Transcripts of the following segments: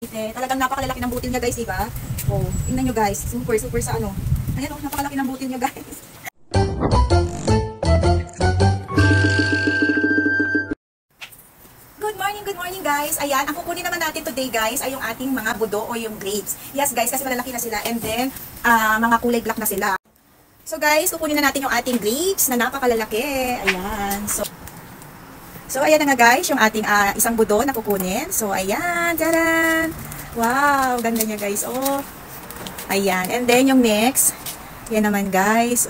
Talagang napakalalaki ng butil niya guys, diba? Oh, tingnan nyo guys. Super sa ano. Ayan oh, napakalaki ng butil niya guys. Good morning guys. Ayan, ang kukunin naman natin today guys ay yung ating mga budo o yung grapes. Yes guys, kasi malalaki na sila and then mga kulay black na sila. So guys, kukunin na natin yung ating grapes na napakalalaki. Ayan. So ayan na nga guys, yung ating isang budo na kukunin. So ayan, taran! Wow, ganda niya guys. Oh. Ayan, and then yung next, yan naman guys.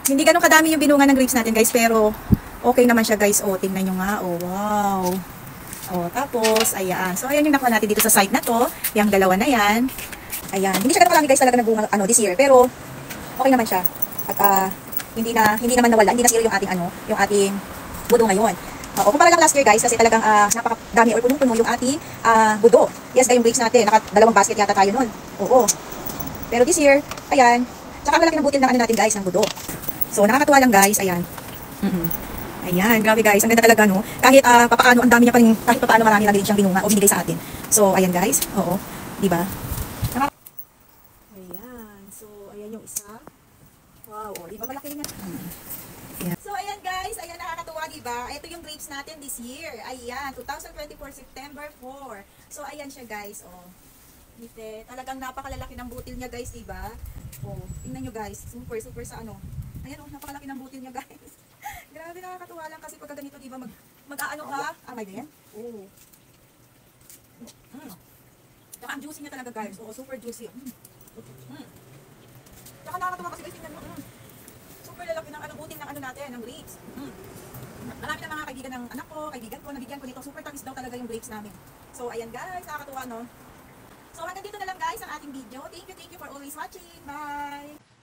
Hindi ganun kadami yung binunga ng grapes natin guys, pero okay naman siya guys. Oh, tingnan nyo nga. Oh, wow. Oh, tapos, ayan. So, ayan yung nakuha natin dito sa side na to. Yung dalawa na yan. Ayan. Hindi siya ganun kalaki guys talaga nagbunga this year. Pero, okay naman siya. At, hindi naman nawala. Hindi nasira yung ating yung ating budo ngayon. Kumpara lang last year guys, kasi talagang napakadami or punong-puno yung ating budo. Yes, guys, yung grapes natin. Dalawang basket yata tayo nun. Oo. Pero this year, ayan. Tsaka malaki ng butil ng natin guys, ng budo. So, nakakatuwa lang guys. Ayan. Ayan, grabe guys. Ang ganda talaga, no? Kahit papaano, ang dami niya pa rin, kahit papaano marami lang din siyang binunga o binigay sa atin. So, ayan guys. Oo. Diba? Ayan. So, ayan yung isa. Wow. O, diba malaki niya? Ayan. So, ayan guys. Ayan, nakakatuwa, diba? Ito yung grapes natin this year. Ayan. 2024, September 4. So, ayan siya guys. O. Talagang napakalalaki ng butil niya guys, diba? O, tingnan nyo guys. Super sa ano. Ayan o, napakalaki ng butil niya guys. Grabe, nakakatuwa lang kasi pagka ganito, diba, mag-aano ka? May ganyan? Oo. Tsaka ang juicy niya talaga, guys. Oo, super juicy. Tsaka nakakatuwa kasi, guys, tingnan mo. Super lalaki ng buting ng natin, ng grapes. Marami na mga kaibigan ng anak ko, kaibigan ko, nabigyan ko nito. Super tamis daw talaga yung grapes namin. So, ayan, guys, nakakatuwa, no? So, hanggang dito na lang, guys, ang ating video. Thank you for always watching. Bye!